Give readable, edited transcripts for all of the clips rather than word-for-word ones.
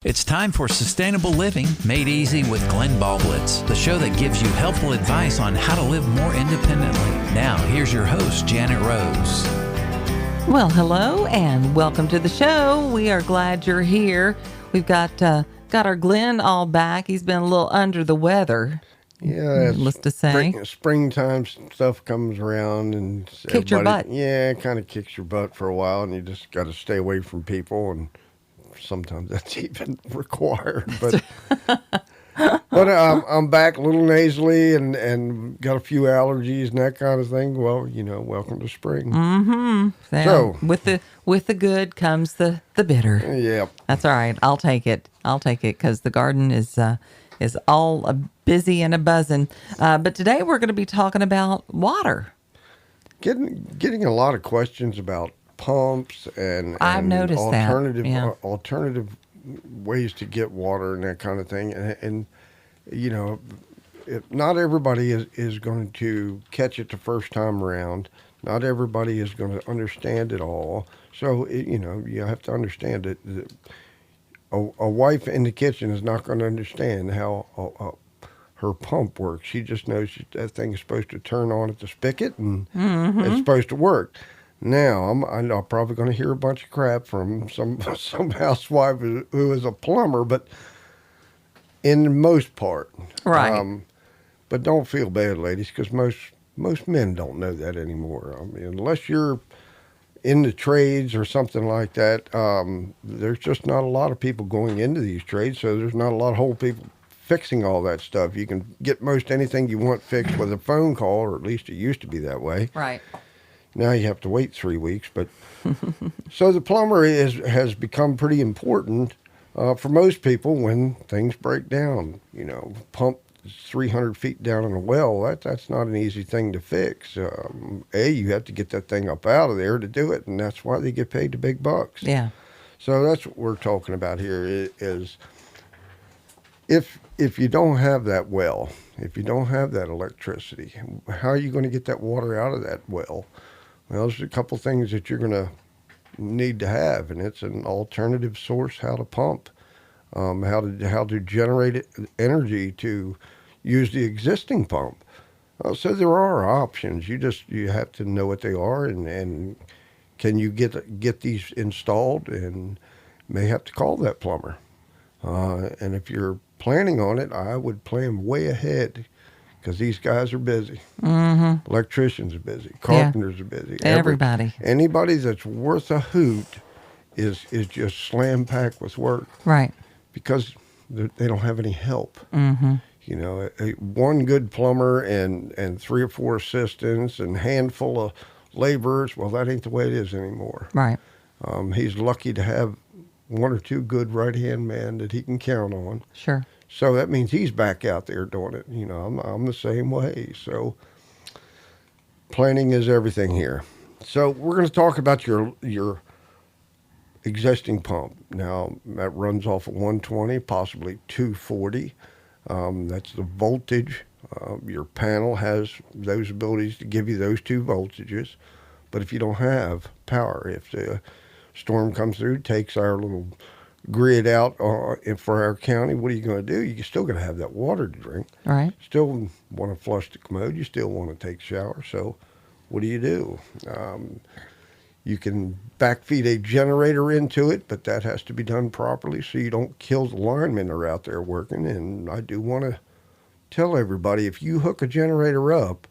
It's time for Sustainable Living Made Easy with Glenn Baldwitz, the show that gives you helpful advice on how to live more independently. Now, here's your host, Janet Rose. Well, hello and welcome to the show. We are glad you're here. We've got our Glenn all back. He's been a little under the weather. Yeah, needless to say. Springtime stuff comes around and kicked your butt. Yeah, it kind of kicks your butt for a while, and you just got to stay away from people, and sometimes that's even required. But I'm back a little nasally and got a few allergies and that kind of thing. Well, welcome to spring. Mm-hmm. So with the good comes the bitter. Yeah, that's all right. I'll take it because the garden is all busy and a buzzing. But today we're going to be talking about water. Getting a lot of questions about pumps and I've noticed alternative ways to get water and that kind of thing. And not everybody is going to catch it the first time around. Not everybody is going to understand it all. So, you have to understand it. A wife in the kitchen is not going to understand how her pump works. She just knows that thing is supposed to turn on at the spigot and it's supposed to work. Now, I'm probably going to hear a bunch of crap from some housewife who is a plumber, but in the most part. Right. But don't feel bad, ladies, because most men don't know that anymore. I mean, unless you're in the trades or something like that, there's just not a lot of people going into these trades, so there's not a lot of whole people fixing all that stuff. You can get most anything you want fixed with a phone call, or at least it used to be that way. Right. Now you have to wait 3 weeks, but so the plumber has become pretty important for most people when things break down. Pump 300 feet down in a well, that's not an easy thing to fix. You have to get that thing up out of there to do it, and that's why they get paid the big bucks. Yeah. So that's what we're talking about here is if you don't have that well, if you don't have that electricity, how are you going to get that water out of that well? Well, there's a couple things that you're going to need to have, and it's an alternative source, how to pump, how to generate energy to use the existing pump. So there are options. You have to know what they are, and can you get these installed, and may have to call that plumber. And if you're planning on it, I would plan way ahead, because these guys are busy. Mm-hmm. Electricians are busy. Carpenters are busy. Everybody. Anybody that's worth a hoot is just slam packed with work. Right. Because they don't have any help. Mm-hmm. One good plumber and 3 or 4 assistants and handful of laborers, well, that ain't the way it is anymore. Right. He's lucky to have 1 or 2 good right-hand men that he can count on. Sure. So that means he's back out there doing it. I'm the same way. So planning is everything here. So we're going to talk about your existing pump. Now, that runs off of 120, possibly 240. That's the voltage. Your panel has those abilities to give you those 2 voltages. But if you don't have power, if the storm comes through, takes our little grid out for our county, what are you going to do? You're still going to have that water to drink. Right. Still want to flush the commode. You still want to take a shower. So what do? You can backfeed a generator into it, but that has to be done properly so you don't kill the linemen that are out there working. And I do want to tell everybody, if you hook a generator up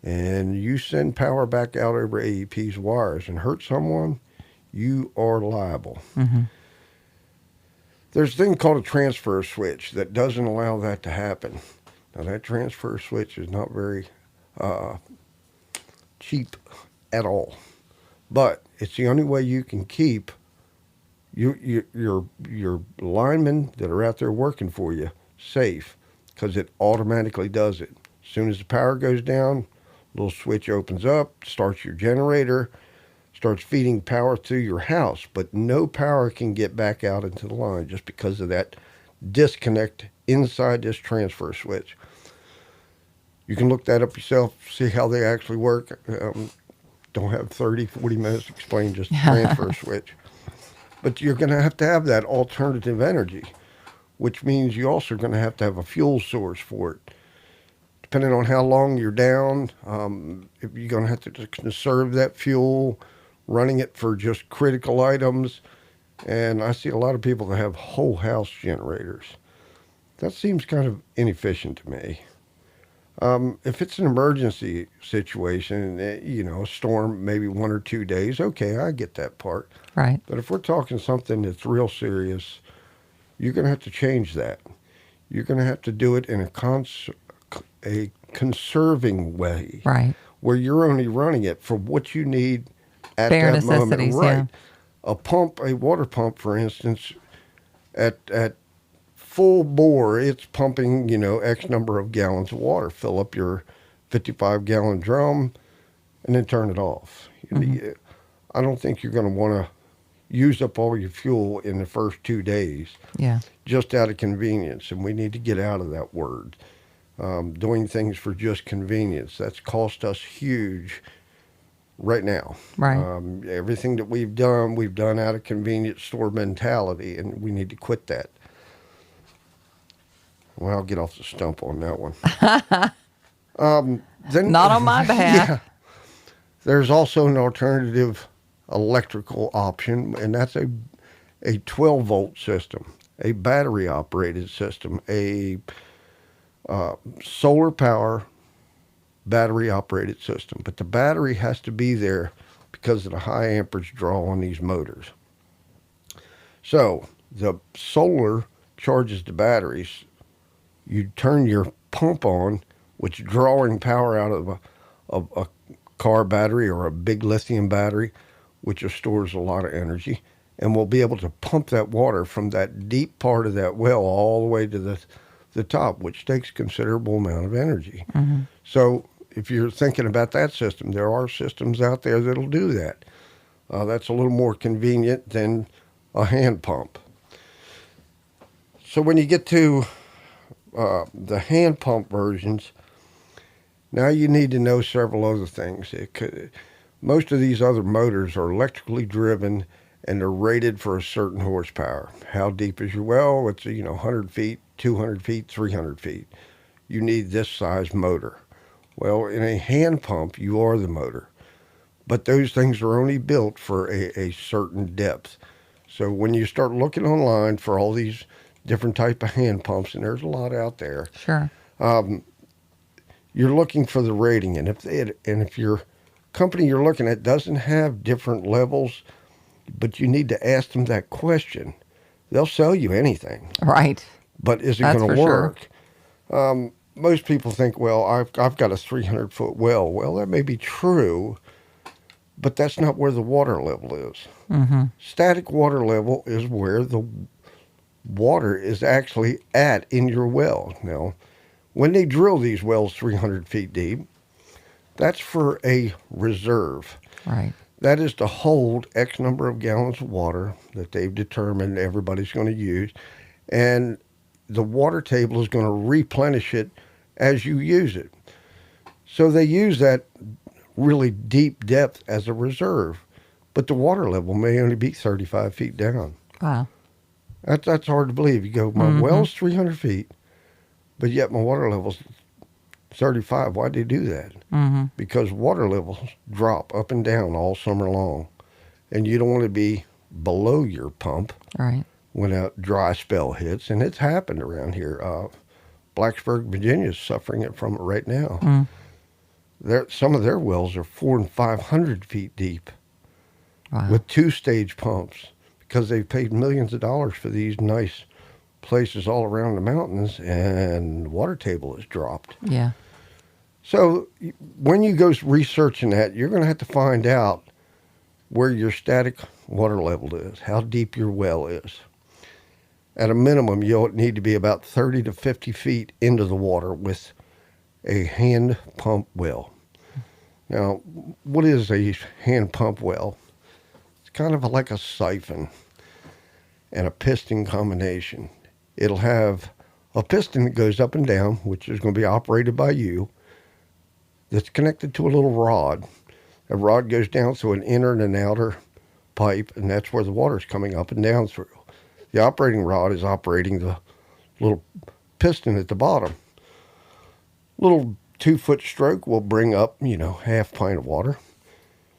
and you send power back out over AEP's wires and hurt someone, you are liable. Mm-hmm. There's a thing called a transfer switch that doesn't allow that to happen. Now, that transfer switch is not very cheap at all, but it's the only way you can keep your linemen that are out there working for you safe, because it automatically does it. As soon as the power goes down, little switch opens up, starts your generator, starts feeding power to your house, but no power can get back out into the line just because of that disconnect inside this transfer switch. You can look that up yourself, see how they actually work. Don't have 30, 40 minutes to explain just the transfer switch. But you're going to have that alternative energy, which means you also are going to have a fuel source for it. Depending on how long you're down, if you're going to have to conserve that fuel, running it for just critical items. And I see a lot of people that have whole house generators. That seems kind of inefficient to me. If it's an emergency situation, a storm, maybe 1 or 2 days, okay, I get that part. Right. But if we're talking something that's real serious, you're going to have to change that. You're going to have to do it in a conserving way. Right. Where you're only running it for what you need at Bare that moment. necessities, Right. yeah. A water pump, for instance, at full bore, it's pumping, X number of gallons of water. Fill up your 55-gallon drum and then turn it off. Mm-hmm. I don't think you're going to want to use up all your fuel in the first 2 days. Yeah. Just out of convenience. And we need to get out of that word. Doing things for just convenience. That's cost us huge right now. Right. Everything that we've done out of convenience store mentality, and we need to quit that. Well, I'll get off the stump on that one. Then, Not on my behalf. Yeah, there's also an alternative electrical option, and that's a 12-volt system, a battery-operated system, a solar power battery-operated system. But the battery has to be there because of the high amperage draw on these motors. So the solar charges the batteries. You turn your pump on, which is drawing power out of a car battery or a big lithium battery, which stores a lot of energy, and we'll be able to pump that water from that deep part of that well all the way to the top, which takes a considerable amount of energy. Mm-hmm. So if you're thinking about that system, there are systems out there that'll do that. That's a little more convenient than a hand pump. So when you get to the hand pump versions, now you need to know several other things. Most of these other motors are electrically driven and they're rated for a certain horsepower. How deep is your well? It's 100 feet, 200 feet, 300 feet. You need this size motor. Well, in a hand pump, you are the motor. But those things are only built for a certain depth. So when you start looking online for all these different type of hand pumps, and there's a lot out there. Sure. You're looking for the rating, and if your company you're looking at doesn't have different levels, but you need to ask them that question, they'll sell you anything. Right. But is it going to work? Sure. Most people think, well, I've got a 300-foot well. Well, that may be true, but that's not where the water level is. Mm-hmm. Static water level is where the water is actually at in your well. Now, when they drill these wells 300 feet deep, that's for a reserve. Right. That is to hold X number of gallons of water that they've determined everybody's going to use. And the water table is going to replenish it as you use it. So they use that really deep depth as a reserve. But the water level may only be 35 feet down. Wow. That's hard to believe. You go, my well's 300 feet, but yet my water level's 35. Why'd they do that? Mm-hmm. Because water levels drop up and down all summer long. And you don't want to be below your pump Right. when a dry spell hits. And it's happened around here. Blacksburg, Virginia is suffering from it right now. Some of their wells are 400 and 500 feet deep. Wow. With 2-stage pumps, because they've paid millions of dollars for these nice places all around the mountains, and the water table has dropped. Yeah. So when you go researching that, you're going to have to find out where your static water level is, how deep your well is. At a minimum, you'll need to be about 30 to 50 feet into the water with a hand pump well. Now, what is a hand pump well? It's kind of like a siphon and a piston combination. It'll have a piston that goes up and down, which is going to be operated by you, that's connected to a little rod. A rod goes down through an inner and an outer pipe, and that's where the water's coming up and down through. The operating rod is operating the little piston at the bottom. Little 2-foot stroke will bring up, half pint of water.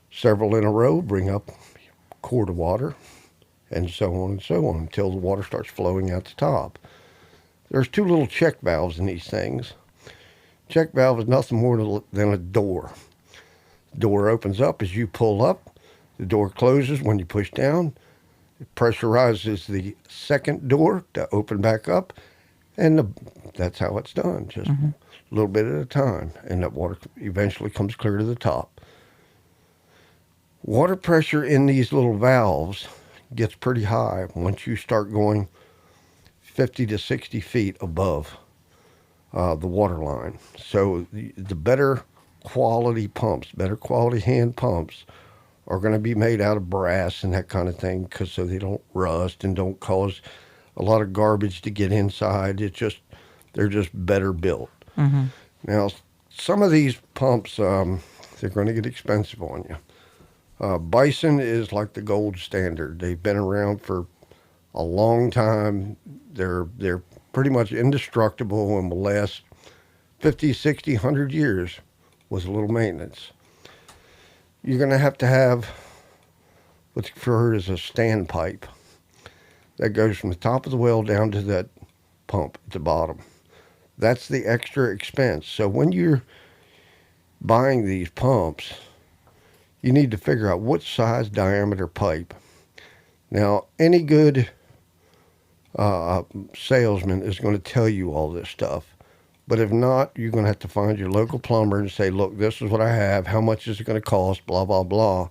Several in a row bring up a quart of water, and so on until the water starts flowing out the top. There's 2 little check valves in these things. Check valve is nothing more than a door. The door opens up as you pull up. The door closes when you push down. It pressurizes the second door to open back up, and that's how it's done, just a little bit at a time, and that water eventually comes clear to the top. Water pressure in these little valves gets pretty high once you start going 50 to 60 feet above the water line. So the better quality pumps, better quality hand pumps are going to be made out of brass and that kind of thing, because so they don't rust and don't cause a lot of garbage to get inside. They're just better built. Now, some of these pumps, they're going to get expensive on you. Bison is like the gold standard. They've been around for a long time. They're pretty much indestructible and will last 50, 60, 100 years with a little maintenance. You're going to have what's referred as a standpipe that goes from the top of the well down to that pump at the bottom. That's the extra expense. So when you're buying these pumps, you need to figure out what size diameter pipe. Now, any good salesman is going to tell you all this stuff. But if not, you're going to have to find your local plumber and say, look, this is what I have. How much is it going to cost? Blah, blah, blah.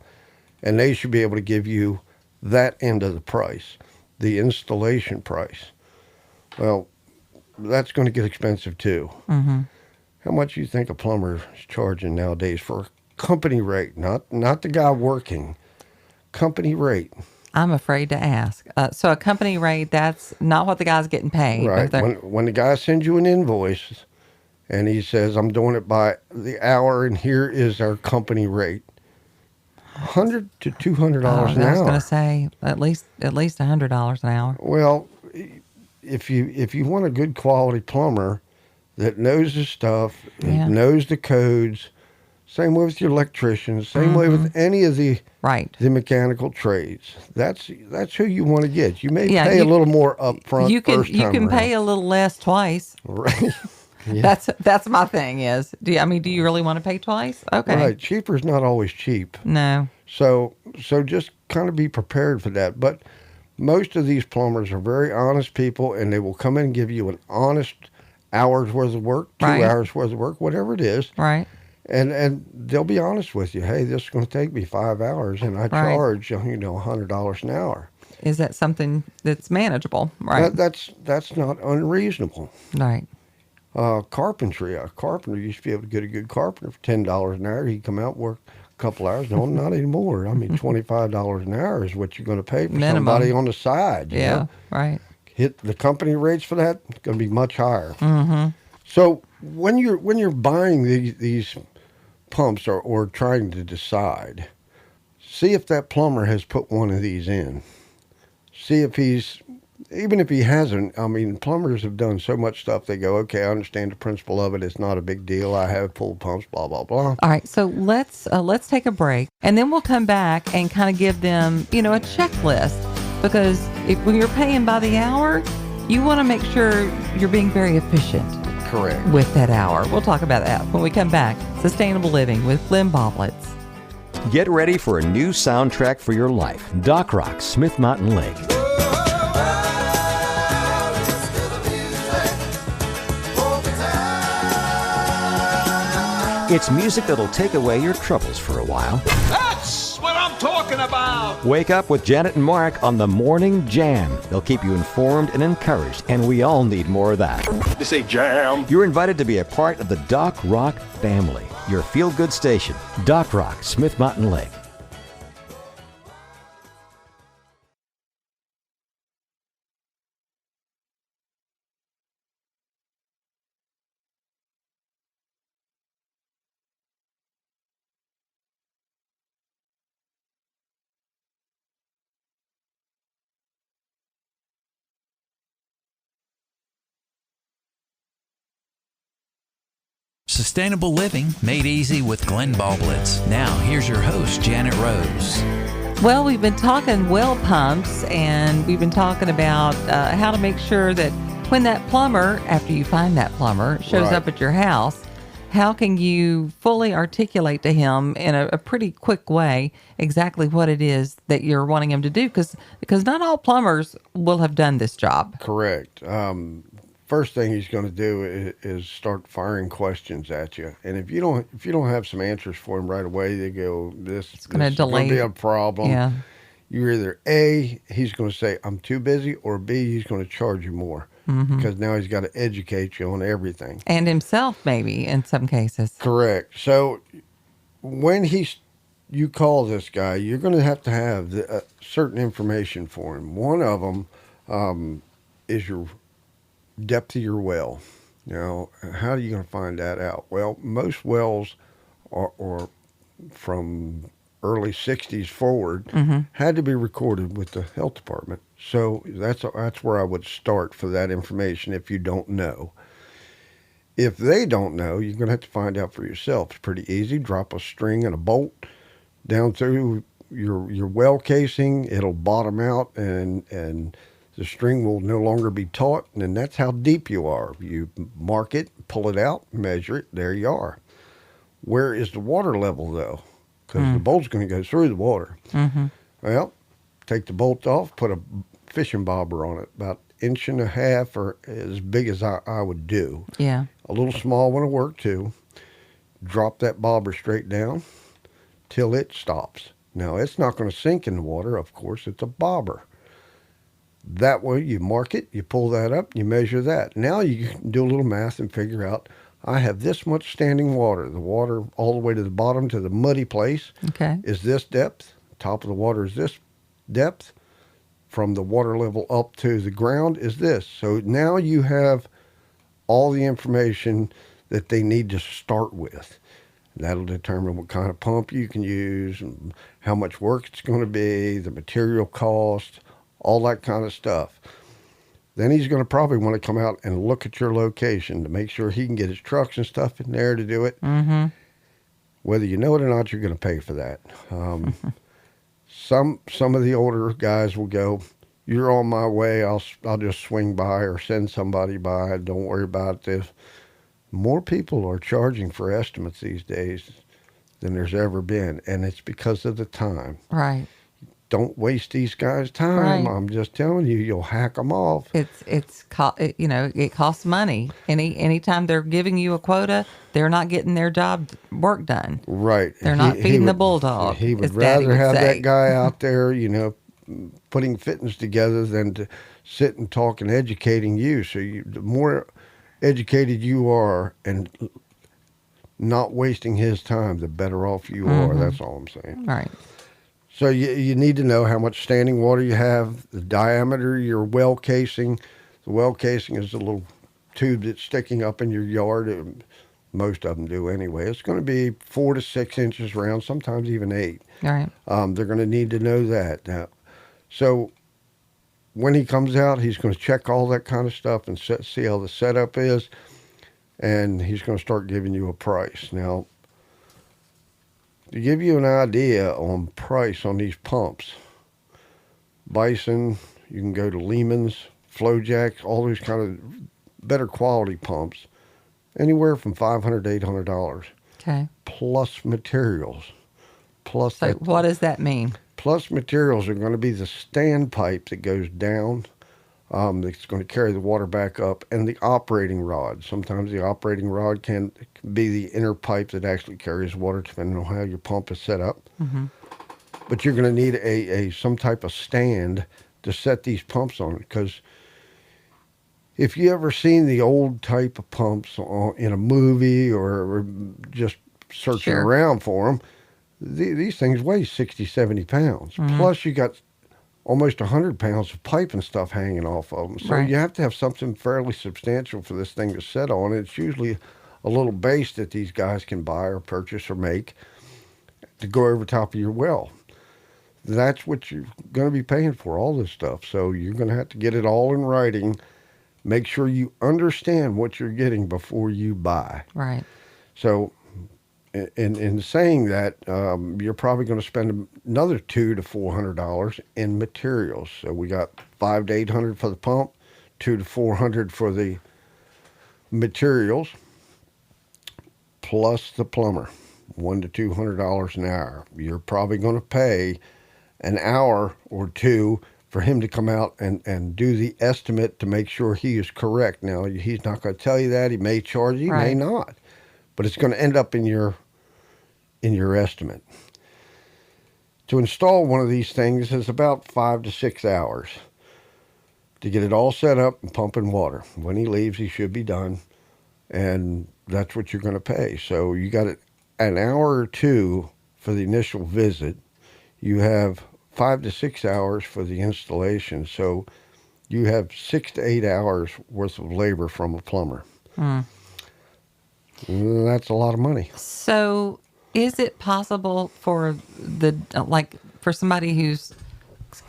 And they should be able to give you that end of the price, the installation price. Well, that's going to get expensive too. How much do you think a plumber is charging nowadays for a company rate? Not the guy working. Company rate. I'm afraid to ask. So a company rate, that's not what the guy's getting paid. Right. When the guy sends you an invoice and he says, I'm doing it by the hour and here is our company rate, $100 to $200 an hour. I was going to say at least $100 an hour. Well, if you want a good quality plumber that knows his stuff, knows the codes, same way with your electricians, same way with any of the mechanical trades. That's who you want to get. You may pay a little more up front. You can pay a little less twice. Right. Yeah. That's my thing is. Do you really want to pay twice? Okay. Right. Cheaper is not always cheap. No. So just kind of be prepared for that. But most of these plumbers are very honest people, and they will come in and give you an honest hour's worth of work, 2 hours worth of work, whatever it is. Right. And they'll be honest with you. Hey, this is going to take me 5 hours, and I charge $100 an hour. Is that something that's manageable? Right. That's not unreasonable. Right. Carpentry. A carpenter used to be able to get a good carpenter for $10 an hour. He'd come out and work a couple hours. No, not anymore. I mean, $25 an hour is what you're going to pay for somebody on the side. You know? Right. Hit the company rates for that. It's going to be much higher. So when you're buying these pumps or trying to decide, see if that plumber has put one of these in. See if even if he hasn't, I mean, plumbers have done so much stuff, they go, okay, I understand the principle of it. It's not a big deal. I have full pumps, blah, blah, blah. All right, so let's take a break, and then we'll come back and kind of give them, a checklist, because when you're paying by the hour, you want to make sure you're being very efficient. Correct. With that hour. We'll talk about that when we come back. Sustainable Living with Glenn Baublitz. Get ready for a new soundtrack for your life. Doc Rock, Smith Mountain Lake. It's music that'll take away your troubles for a while. That's what I'm talking about! Wake up with Janet and Mark on the Morning Jam. They'll keep you informed and encouraged, and we all need more of that. They say jam. You're invited to be a part of the Doc Rock family, your feel-good station. Doc Rock, Smith Mountain Lake. Sustainable Living Made Easy with Glenn Ballblitz. Now, here's your host, Janet Rose. Well, we've been talking well pumps, and we've been talking about how to make sure that when that plumber, after you find that plumber, shows Right. up at your house, how can you fully articulate to him in a pretty quick way exactly what it is that you're wanting him to do? Because not all plumbers will have done this job. Correct. First thing he's going to do is start firing questions at you, and if you don't have some answers for him right away, they go, "This is gonna going to delay- be a problem." Yeah. You're either A, he's going to say, "I'm too busy," or B, he's going to charge you more because now he's got to educate you on everything. And himself, maybe, in some cases. Correct. So when you call this guy, you're going to have certain information for him. One of them is your depth of your well. Now, how are you going to find that out? Well, most wells are from early 60s forward had to be recorded with the health department. So that's where I would start for that information if you don't know. If they don't know, you're going to have to find out for yourself. It's pretty easy. Drop a string and a bolt down through your well casing. It'll bottom out and the string will no longer be taut, and then that's how deep you are. You mark it, pull it out, measure it, there you are. Where is the water level, though? Because the bolt's going to go through the water. Well, take the bolt off, put a fishing bobber on it, about 1.5 inches or as big as I would do. Yeah. A little small one will work too. Drop that bobber straight down till it stops. Now, it's not going to sink in the water, of course, it's a bobber. That way, you mark it, you pull that up, you measure that. Now you can do a little math and figure out, I have this much standing water. The water all the way to the bottom to the muddy place Okay. is this depth. Top of the water is this depth. From the water level up to the ground is this. So now you have all the information that they need to start with. That'll determine what kind of pump you can use, and how much work it's going to be, the material cost, all that kind of stuff. Then he's going to probably want to come out and look at your location to make sure he can get his trucks and stuff in there to do it. Whether you know it or not, you're going to pay for that. Some of the older guys will go, "You're on my way. I'll just swing by or send somebody by. Don't worry about this." More people are charging for estimates these days than there's ever been, and it's because of the time. Right. Don't waste these guys' time. Right. I'm just telling you, you'll hack them off. It costs money. Anytime they're giving you a quota, they're not getting their work done. Right. They're not feeding the bulldog, He would as Daddy rather would have say. that guy out there, putting fittings together than to sit and talk and educating you. So the more educated you are and not wasting his time, the better off you are. That's all I'm saying. Right. So you need to know how much standing water you have, the diameter of your well casing. The well casing is a little tube that's sticking up in your yard. Most of them do anyway. It's going to be 4 to 6 inches round, sometimes even 8. All right. They're going to need to know that. Now, so when he comes out, he's going to check all that kind of stuff and see how the setup is, and he's going to start giving you a price. Now, to give you an idea on price on these pumps, Bison, you can go to Lehman's, Flowjacks, all these kind of better quality pumps, anywhere from $500 to $800, Okay. plus materials. Plus So that, what does that mean? plus materials are going to be the standpipe that goes down, that's going to carry the water back up, and the operating rod. Sometimes the operating rod can be the inner pipe that actually carries water, depending on how your pump is set up. But you're going to need a some type of stand to set these pumps on, because if you ever seen the old type of pumps in a movie or just searching Sure. around for them, these things weigh 60, 70 pounds. Plus you got almost 100 pounds of pipe and stuff hanging off of them. So Right. you have to have something fairly substantial for this thing to set on. It's usually a little base that these guys can buy or purchase or make to go over top of your well. That's what you're going to be paying for, all this stuff. So you're going to have to get it all in writing. Make sure you understand what you're getting before you buy. Right. So in saying that, you're probably going to spend another $200 to $400 in materials. So we got $500 to $800 for the pump, $200 to $400 for the materials, plus the plumber, $100 to $200 an hour. You're probably going to pay an hour or two for him to come out and do the estimate to make sure he is correct. Now, he's not going to tell you that. He may charge you, he may not. But it's going to end up in your estimate. To install one of these things is about 5 to 6 hours to get it all set up and pumping water. When he leaves, he should be done, and that's what you're going to pay. So you got an hour or two for the initial visit. You have 5 to 6 hours for the installation. So you have 6 to 8 hours worth of labor from a plumber. That's a lot of money. So is it possible for for somebody who's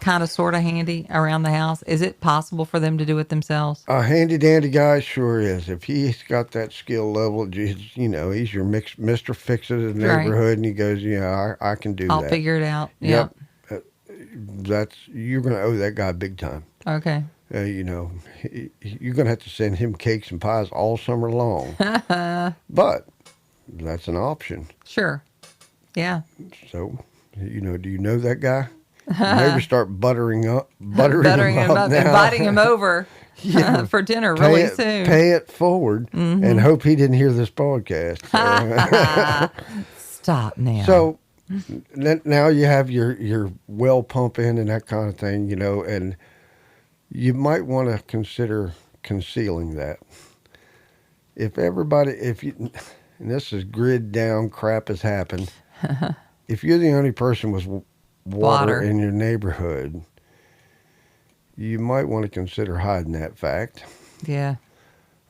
kind of sort of handy around the house, is it possible for them to do it themselves? A handy dandy guy sure is. If he's got that skill level, he's your Mr. Fix-It in the neighborhood, and he goes, I can do that. I'll figure it out. Yep. You're going to owe that guy big time. Okay. You're going to have to send him cakes and pies all summer long. But that's an option. Sure. Yeah. So, do you know that guy? Maybe start buttering him up now. Inviting him over for dinner really soon. Pay it forward and hope he didn't hear this podcast. So. Stop now. So now you have your well pump in and that kind of thing, and you might want to consider concealing that. And this is grid down crap has happened. If you're the only person with water in your neighborhood, you might want to consider hiding that fact. Yeah.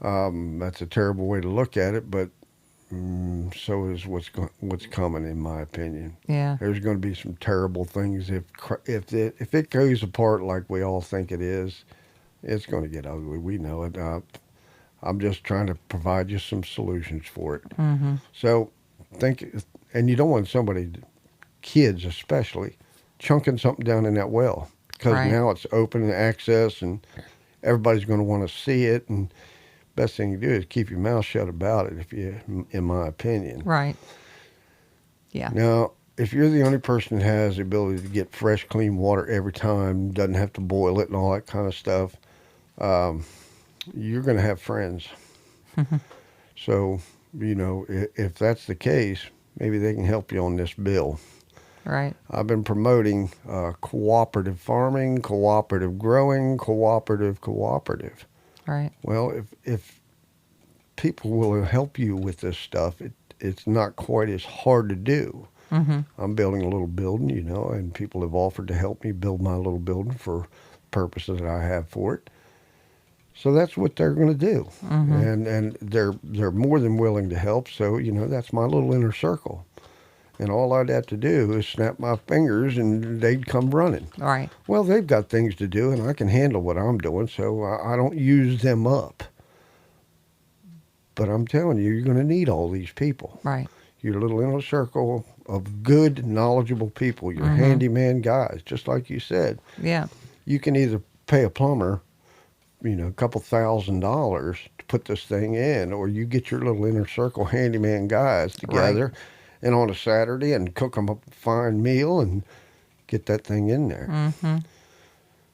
That's a terrible way to look at it, but so is what's coming, in my opinion. Yeah. There's going to be some terrible things if it goes apart like we all think it is. It's going to get ugly. We know it. I'm just trying to provide you some solutions for it. Mm-hmm. So and you don't want somebody, kids especially, chunking something down in that well, because now it's open access and everybody's going to want to see it. And best thing you do is keep your mouth shut about it, in my opinion. Right. Yeah. Now, if you're the only person that has the ability to get fresh, clean water every time, doesn't have to boil it and all that kind of stuff, you're going to have friends. So, if that's the case, maybe they can help you on this bill. Right. I've been promoting cooperative farming, cooperative growing, cooperative. Right. Well, if people will help you with this stuff, it's not quite as hard to do. Mm-hmm. I'm building a little building, and people have offered to help me build my little building for purposes that I have for it. So that's what they're going to do. Mm-hmm. And they're more than willing to help. So, that's my little inner circle. And all I'd have to do is snap my fingers and they'd come running. Right. Well, they've got things to do and I can handle what I'm doing, so I don't use them up. But I'm telling you, you're going to need all these people. Right. Your little inner circle of good, knowledgeable people, your handyman guys, just like you said. Yeah. You can either pay a plumber, a couple $1,000 to put this thing in, or you get your little inner circle handyman guys together and on a Saturday and cook them up a fine meal and get that thing in there. Mm-hmm.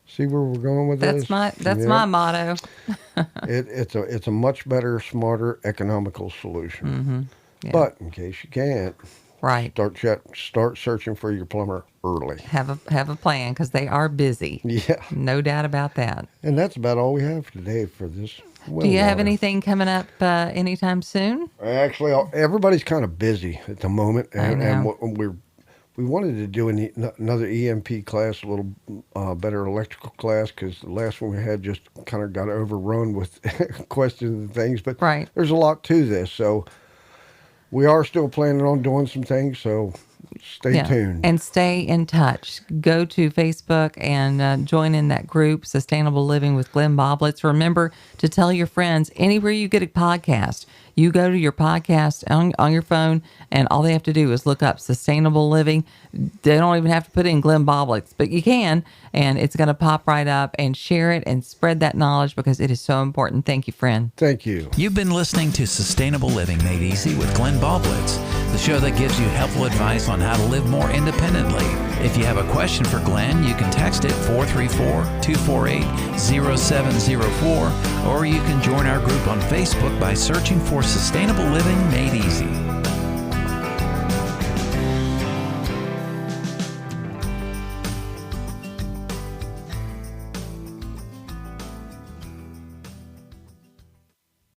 See where we're going with this? That's my motto. It's a much better, smarter, economical solution. Mm-hmm. Yeah. But in case you can't, start searching for your plumber early. Have a plan, because they are busy. Yeah, no doubt about that. And that's about all we have today for this. Do you have anything coming up anytime soon? Actually, everybody's kind of busy at the moment, and we wanted to do another EMP class, a little better electrical class, because the last one we had just kind of got overrun with questions and things. But there's a lot to this, so we are still planning on doing some things. So stay tuned and stay in touch. Go to Facebook and join in that group, Sustainable Living with Glenn Boblitz. Remember to tell your friends, anywhere you get a podcast, You go to your podcast on your phone, and all they have to do is look up Sustainable Living. They don't even have to put in Glenn Boblitz, but you can, and it's going to pop right up. And share it and spread that knowledge because it is so important. Thank you, friend. Thank you. You've been listening to Sustainable Living Made Easy with Glenn Boblitz, the show that gives you helpful advice on how to live more independently. If you have a question for Glenn, you can text it 434-248-0704, or you can join our group on Facebook by searching for Sustainable Living Made Easy.